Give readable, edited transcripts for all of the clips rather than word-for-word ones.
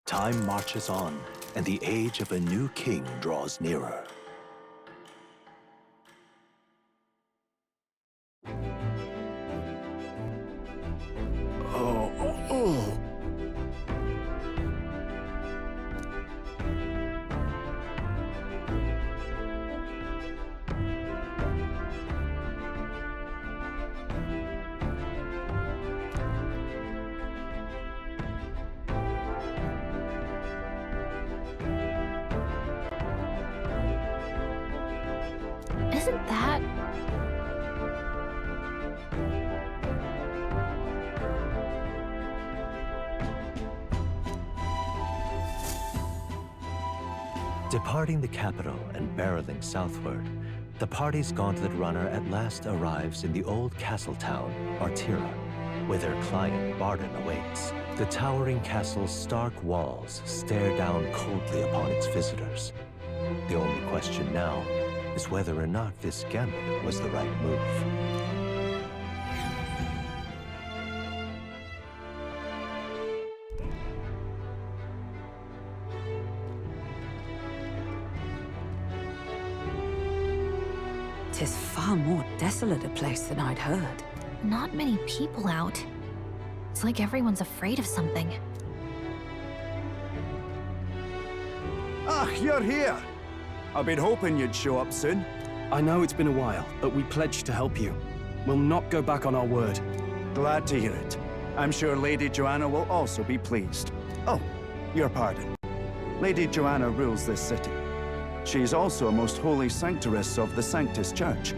Time marches on, and the age of a new king draws nearer. Isn't that... Departing the capital and barreling southward, the party's gauntlet runner at last arrives in the old castle town, Martira, where their client Barden awaits. The towering castle's stark walls stare down coldly upon its visitors. The only question now is whether or not this gambit was the right move. "'Tis far more desolate a place than I'd heard." Not many people out. It's like everyone's afraid of something. Ah, you're here! I've been hoping you'd show up soon. I know it's been a while, but we pledged to help you. We'll not go back on our word. Glad to hear it. I'm sure Lady Joanna will also be pleased. Oh, your pardon. Lady Joanna rules this city. She is also a most holy sanctoress of the Sanctus Church.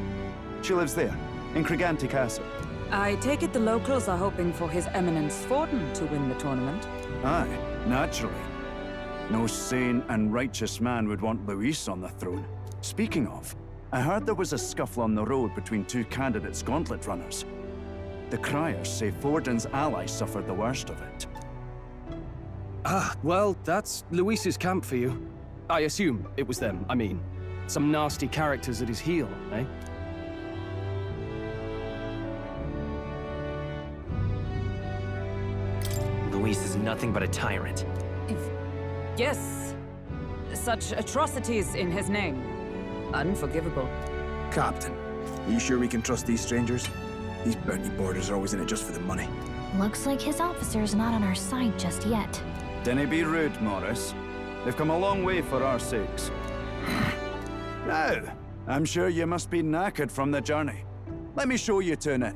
She lives there, in Criganti Castle. I take it the locals are hoping for His Eminence Forden to win the tournament. Aye, naturally. No sane and righteous man would want Luis on the throne. Speaking of, I heard there was a scuffle on the road between two candidates gauntlet runners. The criers say Forden's allies suffered the worst of it. Ah, well, that's Luis's camp for you. I assume it was them, I mean. Some nasty characters at his heel, eh? Luis is nothing but a tyrant. Yes. Such atrocities in his name. Unforgivable. Captain, are you sure we can trust these strangers? These bounty boarders are always in it just for the money. Looks like his officer's not on our side just yet. Dinna be rude, Morris. They've come a long way for our sakes. Now, I'm sure you must be knackered from the journey. Let me show you to an inn.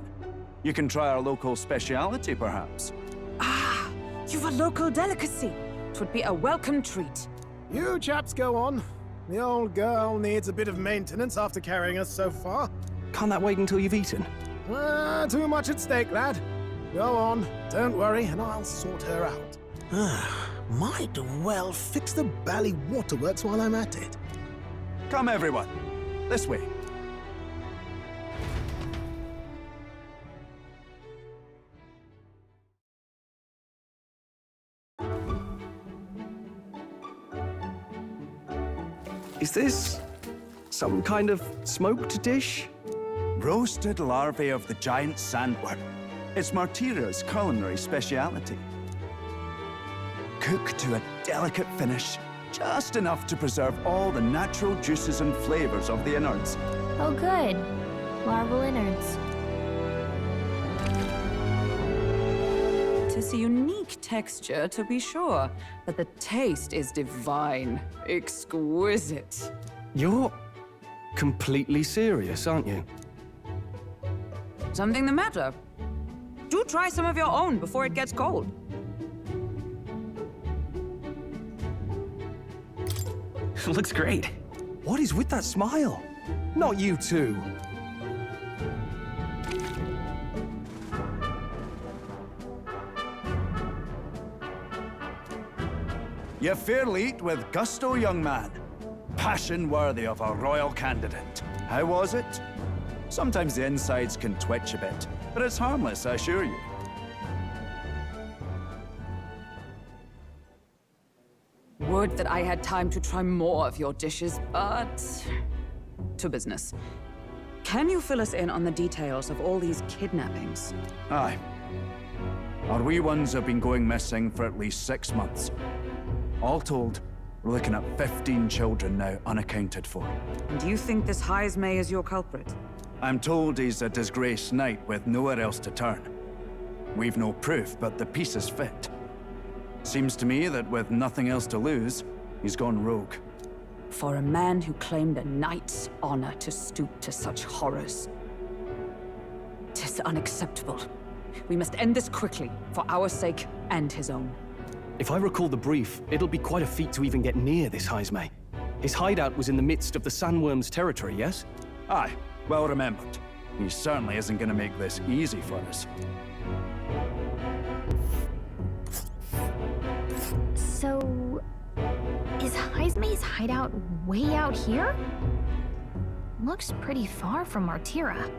You can try our local speciality, perhaps. Ah, you've a local delicacy. 'Twould be a welcome treat. You chaps go on. The old girl needs a bit of maintenance after carrying us so far. Can't that wait until you've eaten? Too much at stake, lad. Go on, don't worry, and I'll sort her out. Might well fix the bally waterworks while I'm at it. Come, everyone. This way. Is this some kind of smoked dish? Roasted larvae of the giant sandworm. It's Martira's culinary speciality. Cooked to a delicate finish, just enough to preserve all the natural juices and flavors of the innards. Oh good. Larval innards. 'Tis a unique texture, to be sure, but the taste is divine. Exquisite. You're completely serious, aren't you? Something the matter? Do try some of your own before it gets cold. Looks great. What is with that smile? Not you two. You fairly eat with gusto, young man. Passion worthy of a royal candidate. How was it? Sometimes the insides can twitch a bit, but it's harmless, I assure you. Would that I had time to try more of your dishes, but... to business. Can you fill us in on the details of all these kidnappings? Aye. Our wee ones have been going missing for at least 6 months. All told, we're looking at 15 children now unaccounted for. And do you think this Heismay is your culprit? I'm told he's a disgraced knight with nowhere else to turn. We've no proof, but the pieces fit. Seems to me that with nothing else to lose, he's gone rogue. For a man who claimed a knight's honor to stoop to such horrors. 'Tis unacceptable. We must end this quickly, for our sake and his own. If I recall the brief, it'll be quite a feat to even get near this Heismay. His hideout was in the midst of the sandworm's territory, yes? Aye, well remembered. He certainly isn't going to make this easy for us. So, is Heismay's hideout way out here? Looks pretty far from Martira.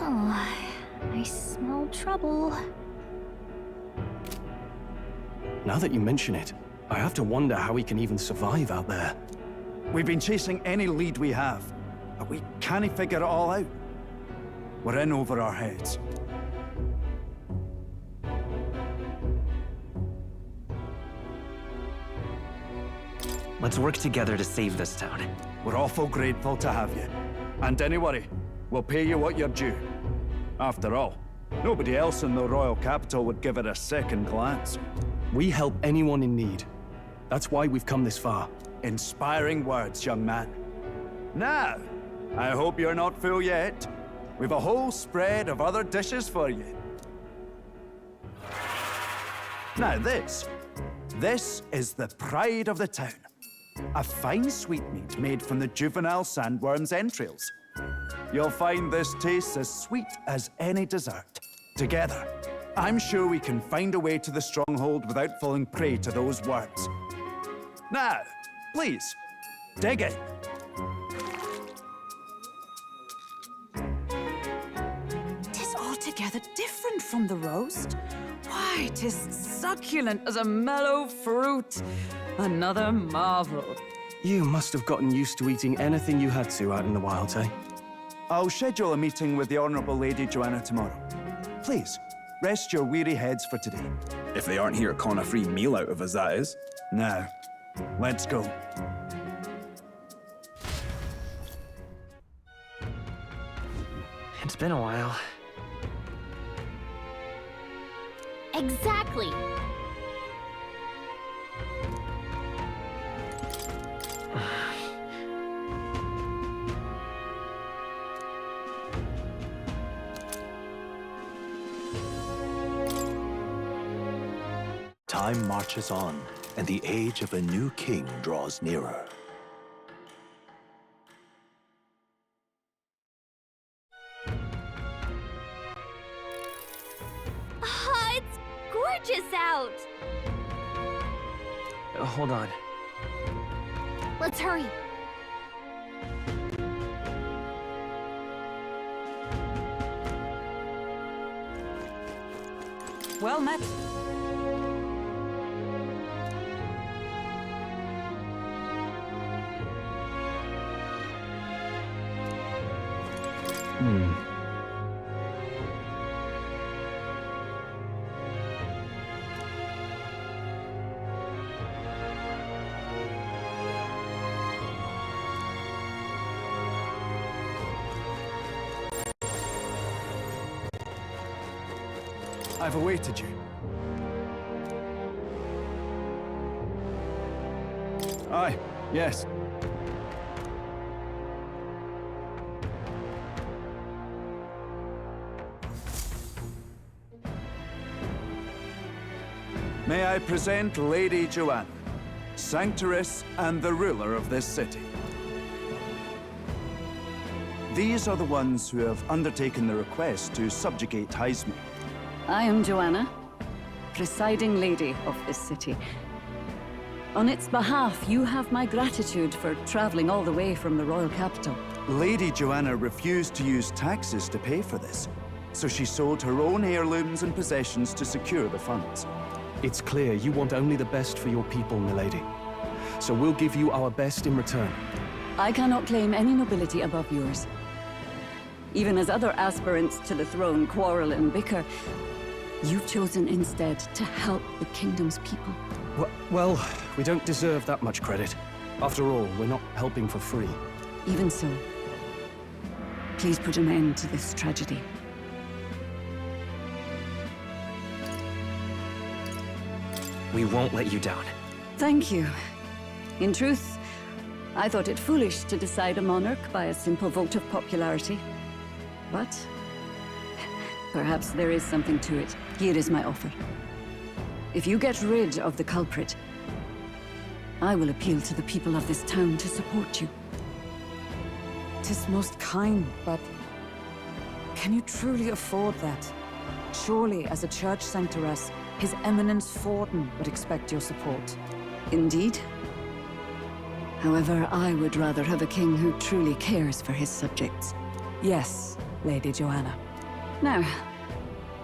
Oh, I smell trouble. Now that you mention it, I have to wonder how he can even survive out there. We've been chasing any lead we have, but we can't figure it all out. We're in over our heads. Let's work together to save this town. We're awful grateful to have you. And don't worry, we'll pay you what you're due. After all, nobody else in the royal capital would give it a second glance. We help anyone in need. That's why we've come this far. Inspiring words, young man. Now, I hope you're not full yet. We've a whole spread of other dishes for you. Now this is the pride of the town. A fine sweetmeat made from the juvenile sandworm's entrails. You'll find this tastes as sweet as any dessert. Together, I'm sure we can find a way to the stronghold without falling prey to those worms. Now, please, dig in. Tis altogether different from the roast. Why, 'tis succulent as a mellow fruit. Another marvel. You must have gotten used to eating anything you had to out in the wilds, eh? I'll schedule a meeting with the Honourable Lady Joanna tomorrow. Please, rest your weary heads for today. If they aren't here calling a free meal out of us, that is. Now, let's go. It's been a while. Exactly. Time marches on, and the age of a new king draws nearer. Ah, it's gorgeous out! Hold on. Let's hurry. Well met. I've awaited you. Aye, yes. May I present Lady Joanna, Sanctress and the ruler of this city. These are the ones who have undertaken the request to subjugate Heismay. I am Joanna, presiding lady of this city. On its behalf, you have my gratitude for traveling all the way from the royal capital. Lady Joanna refused to use taxes to pay for this, so she sold her own heirlooms and possessions to secure the funds. It's clear you want only the best for your people, milady. So we'll give you our best in return. I cannot claim any nobility above yours. Even as other aspirants to the throne quarrel and bicker, you've chosen instead to help the kingdom's people. Well, we don't deserve that much credit. After all, we're not helping for free. Even so, please put an end to this tragedy. We won't let you down. Thank you. In truth, I thought it foolish to decide a monarch by a simple vote of popularity. But perhaps there is something to it. Here is my offer. If you get rid of the culprit, I will appeal to the people of this town to support you. 'Tis most kind, but can you truly afford that? Surely, as a church sanctoress, His Eminence Forden would expect your support. Indeed. However, I would rather have a king who truly cares for his subjects. Yes, Lady Joanna. Now,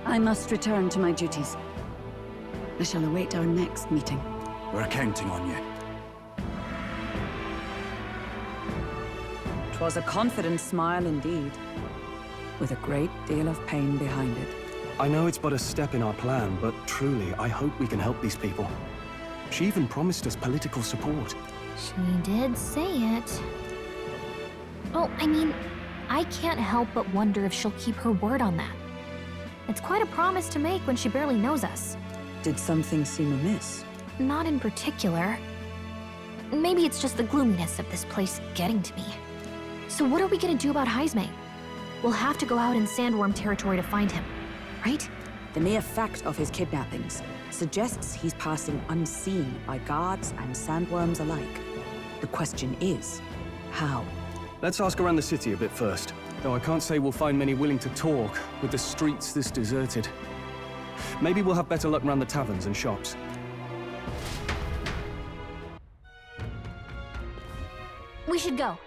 I must return to my duties. I shall await our next meeting. We're counting on you. 'Twas a confident smile indeed, with a great deal of pain behind it. I know it's but a step in our plan, but truly, I hope we can help these people. She even promised us political support. She did say it. Oh, I mean, I can't help but wonder if she'll keep her word on that. It's quite a promise to make when she barely knows us. Did something seem amiss? Not in particular. Maybe it's just the gloominess of this place getting to me. So what are we gonna do about Heismay? We'll have to go out in Sandworm territory to find him, right? The mere fact of his kidnappings suggests he's passing unseen by guards and sandworms alike. The question is, how? Let's ask around the city a bit first. Though I can't say we'll find many willing to talk, with the streets this deserted. Maybe we'll have better luck around the taverns and shops. We should go.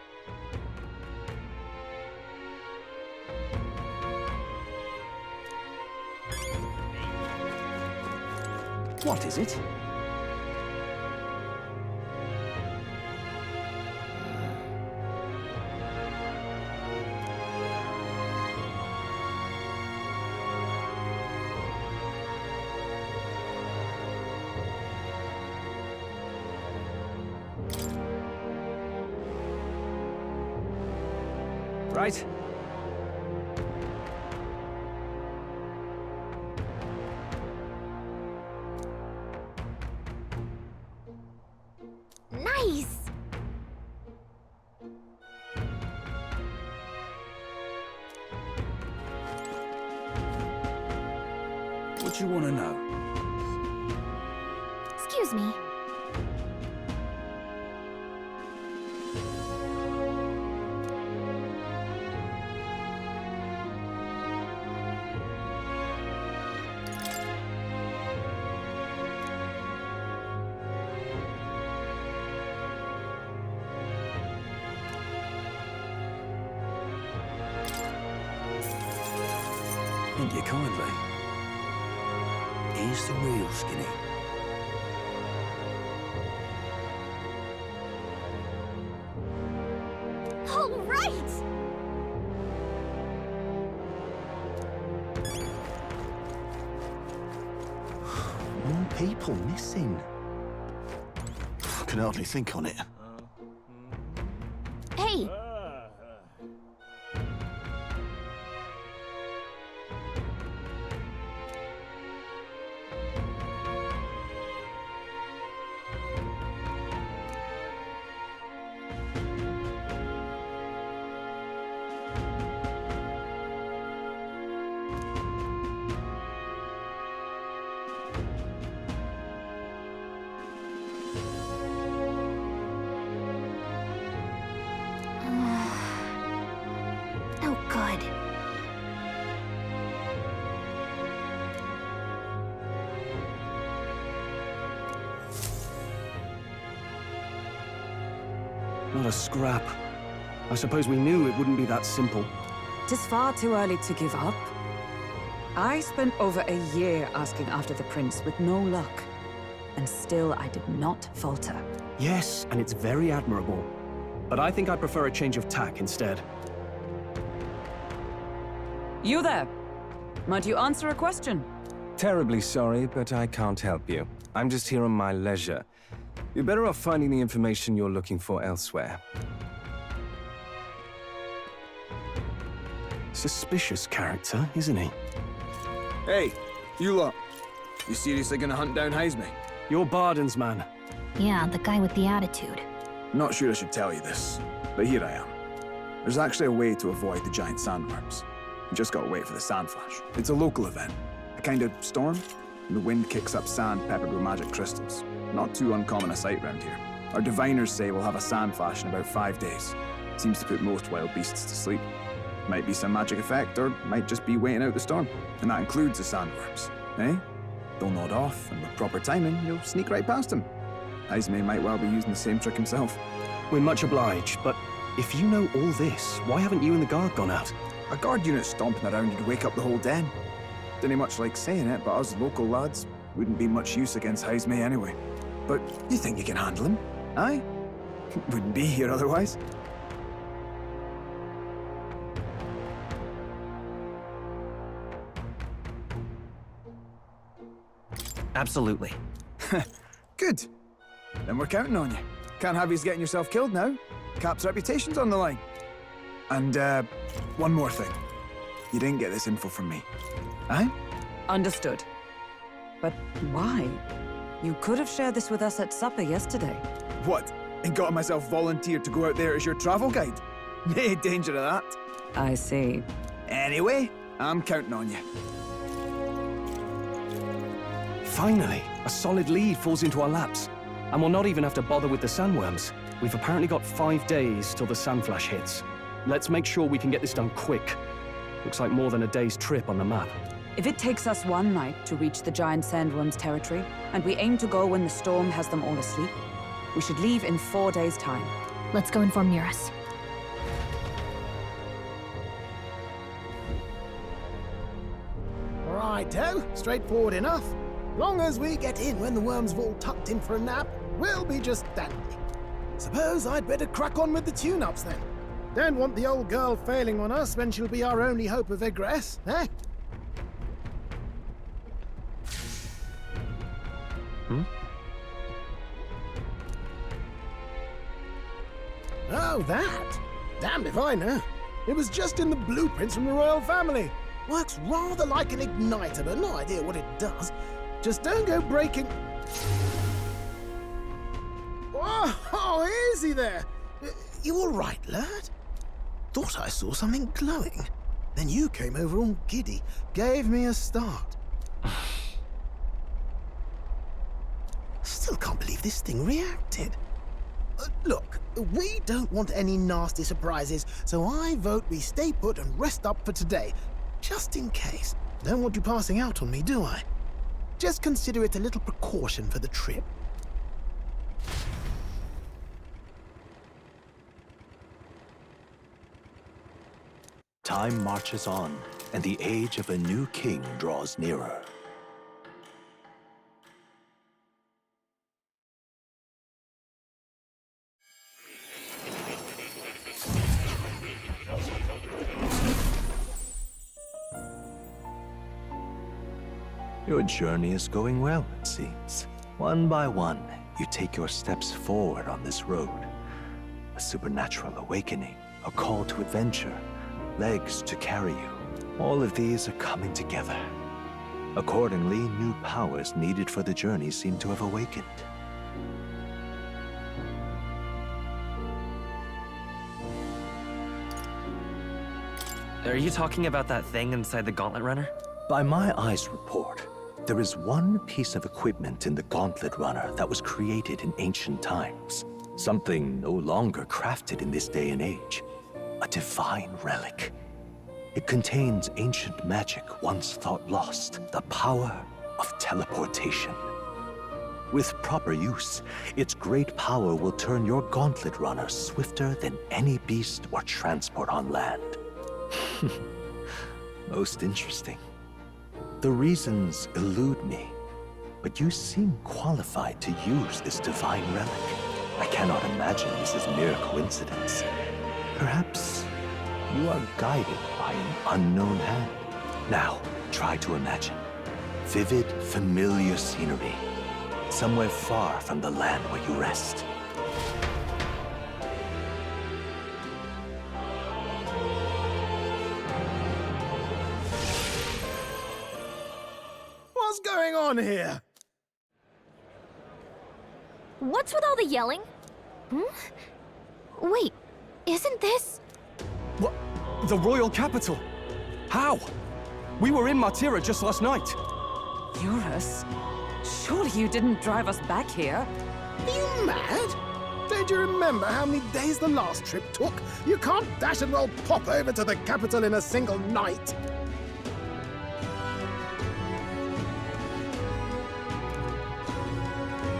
What is it? Right. Nice! What you want to know? Excuse me. Thank you kindly. Here's the real skinny. All right! More people missing. I can hardly think on it. Hey! No good. Not a scrap. I suppose we knew it wouldn't be that simple. 'Tis far too early to give up. I spent over a year asking after the prince with no luck. And still I did not falter. Yes, and it's very admirable. But I think I prefer a change of tack instead. You there. Might you answer a question? Terribly sorry, but I can't help you. I'm just here on my leisure. You're better off finding the information you're looking for elsewhere. Suspicious character, isn't he? Hey, you lot. You seriously gonna hunt down Heisme? You're Barden's man. Yeah, the guy with the attitude. Not sure I should tell you this, but here I am. There's actually a way to avoid the giant sandworms. You just gotta wait for the sand flash. It's a local event. A kind of storm. And the wind kicks up sand peppered with magic crystals. Not too uncommon a sight round here. Our diviners say we'll have a sand flash in about 5 days. Seems to put most wild beasts to sleep. Might be some magic effect, or might just be waiting out the storm. And that includes the sandworms. Eh? They'll nod off, and with proper timing, you'll sneak right past them. Heisme might well be using the same trick himself. We're much obliged, but if you know all this, why haven't you and the guard gone out? A guard unit stomping around would wake up the whole den. Didn't much like saying it, but us local lads wouldn't be much use against Heisme anyway. But you think you can handle him? Aye? Wouldn't be here otherwise. Absolutely. Good. Then we're counting on you. Can't have you getting yourself killed now. Cap's reputation's on the line. And, one more thing. You didn't get this info from me. Aye? Understood. But why? You could have shared this with us at supper yesterday. What? And got myself volunteered to go out there as your travel guide? Nay danger of that. I see. Anyway, I'm counting on you. Finally, a solid lead falls into our laps. And we'll not even have to bother with the sandworms. We've apparently got 5 days till the sand flash hits. Let's make sure we can get this done quick. Looks like more than a day's trip on the map. If it takes us one night to reach the giant sandworms' territory, and we aim to go when the storm has them all asleep, we should leave in 4 days' time. Let's go inform Nearest. Righto, straightforward enough. Long as we get in when the worms have all tucked in for a nap, we'll be just dandy. Suppose I'd better crack on with the tune-ups then. Don't want the old girl failing on us when she'll be our only hope of egress, eh? Oh, that? Damned if I know. It was just in the blueprints from the royal family. Works rather like an igniter, but no idea what it does. Just don't go breaking... Oh, easy there. You all right, lad? Thought I saw something glowing. Then you came over all giddy, gave me a start. Still can't believe this thing reacted. Look, we don't want any nasty surprises, so I vote we stay put and rest up for today. Just in case. Don't want you passing out on me, do I? Just consider it a little precaution for the trip. Time marches on, and the age of a new king draws nearer. Your journey is going well, it seems. One by one, you take your steps forward on this road. A supernatural awakening, a call to adventure, legs to carry you. All of these are coming together. Accordingly, new powers needed for the journey seem to have awakened. Are you talking about that thing inside the Gauntlet Runner? By my eyes report, there is one piece of equipment in the Gauntlet Runner that was created in ancient times. Something no longer crafted in this day and age. A divine relic. It contains ancient magic once thought lost, the power of teleportation. With proper use, its great power will turn your Gauntlet Runner swifter than any beast or transport on land. Most interesting. The reasons elude me, but you seem qualified to use this divine relic. I cannot imagine this is mere coincidence. Perhaps you are guided by an unknown hand. Now, try to imagine. Vivid, familiar scenery. Somewhere far from the land where you rest. What's going on here? What's with all the yelling? Wait, isn't this... What? The royal capital? How? We were in Martira just last night. Eurus? Surely you didn't drive us back here? Are you mad? Don't you remember how many days the last trip took? You can't dash and roll pop over to the capital in a single night.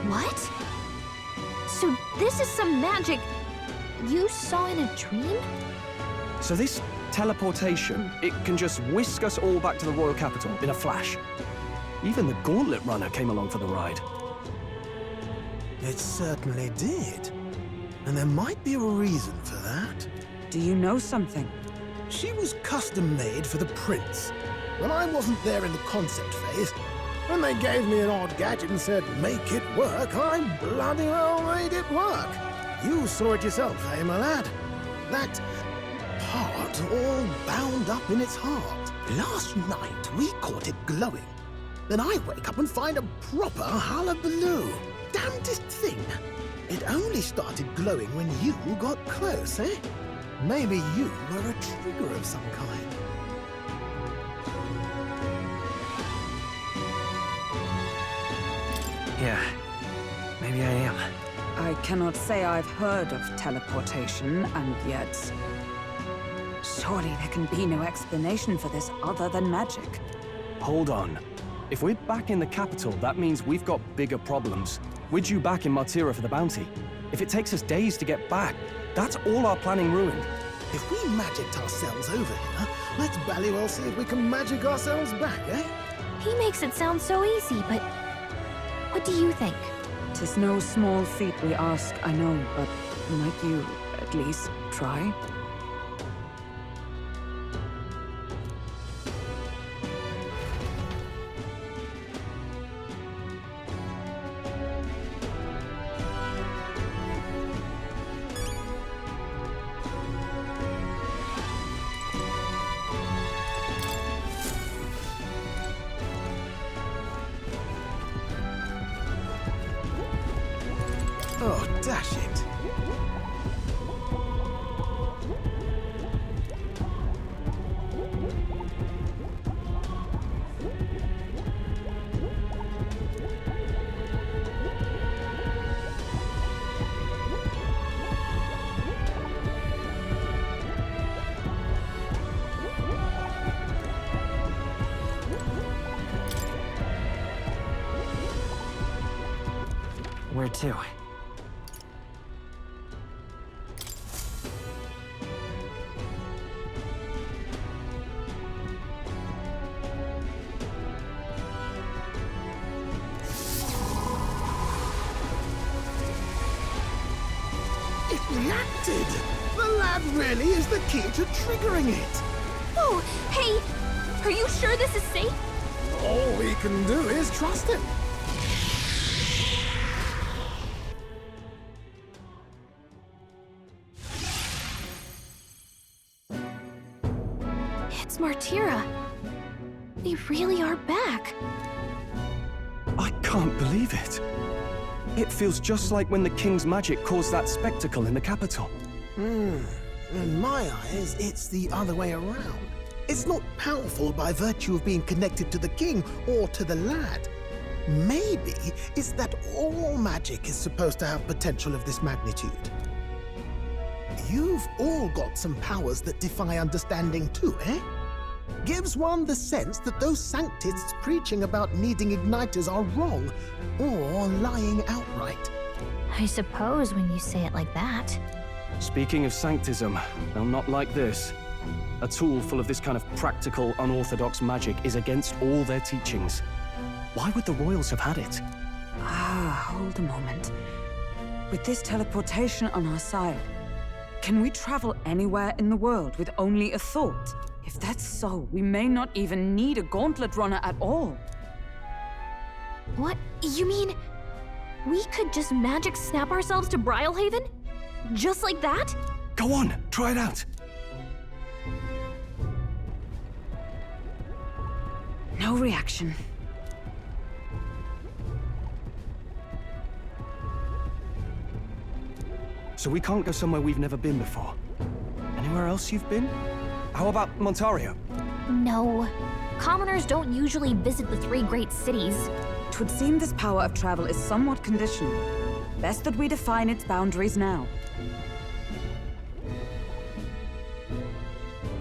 What? So this is some magic you saw in a dream? So this teleportation, it can just whisk us all back to the royal capital in a flash. Even the gauntlet runner came along for the ride. It certainly did. And there might be a reason for that. Do you know something? She was custom-made for the prince. When I wasn't there in the concept phase, when they gave me an odd gadget and said, make it work, I bloody well made it work. You saw it yourself, eh, my lad? That part all bound up in its heart. Last night, we caught it glowing. Then I wake up and find a proper hullabaloo. Damnedest thing. It only started glowing when you got close, eh? Maybe you were a trigger of some kind. Yeah, maybe I am. I cannot say I've heard of teleportation, and yet... Surely there can be no explanation for this other than magic. Hold on. If we're back in the capital, that means we've got bigger problems. We're due back in Martira for the bounty. If it takes us days to get back, that's all our planning ruined. If we magicked ourselves over here, let's bally well see if we can magic ourselves back, eh? He makes it sound so easy, but... What do you think? 'Tis no small feat we ask, I know, but might you at least try? Oh, dash it. Where to? It reacted! The lad really is the key to triggering it! Oh, hey! Are you sure this is safe? All we can do is trust him. It's Martira. We really are back. I can't believe it. It feels just like when the king's magic caused that spectacle in the capital. In my eyes, it's the other way around. It's not powerful by virtue of being connected to the king or to the lad. Maybe it's that all magic is supposed to have potential of this magnitude. You've all got some powers that defy understanding too, eh? Gives one the sense that those sanctists preaching about needing igniters are wrong, or lying outright. I suppose when you say it like that. Speaking of sanctism, they'll not like this. A tool full of this kind of practical, unorthodox magic is against all their teachings. Why would the royals have had it? Hold a moment. With this teleportation on our side, can we travel anywhere in the world with only a thought? If that's so, we may not even need a gauntlet runner at all. What? You mean we could just magic snap ourselves to Brialhaven? Just like that? Go on, try it out. No reaction. So we can't go somewhere we've never been before. Anywhere else you've been? How about Montario? No. Commoners don't usually visit the 3 great cities. It would seem this power of travel is somewhat conditional. Best that we define its boundaries now.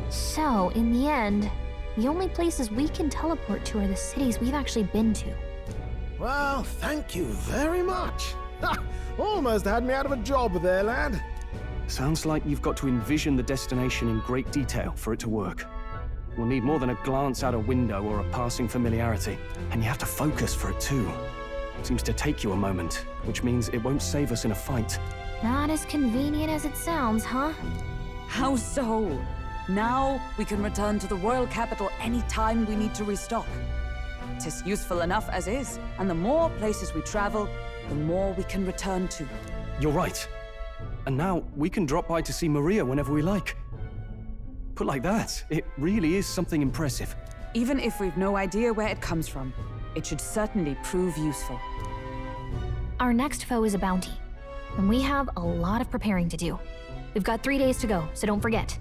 So, in the end, the only places we can teleport to are the cities we've actually been to. Well, thank you very much. Ha! Almost had me out of a job there, lad. Sounds like you've got to envision the destination in great detail for it to work. We'll need more than a glance out a window or a passing familiarity. And you have to focus for it too. Seems to take you a moment, which means it won't save us in a fight. Not as convenient as it sounds, huh? How so? Now we can return to the royal capital any time we need to restock. 'Tis useful enough as is, and the more places we travel, the more we can return to. You're right. And now we can drop by to see Maria whenever we like. Put like that, it really is something impressive. Even if we've no idea where it comes from, it should certainly prove useful. Our next foe is a bounty, and we have a lot of preparing to do. We've got 3 days to go, so don't forget.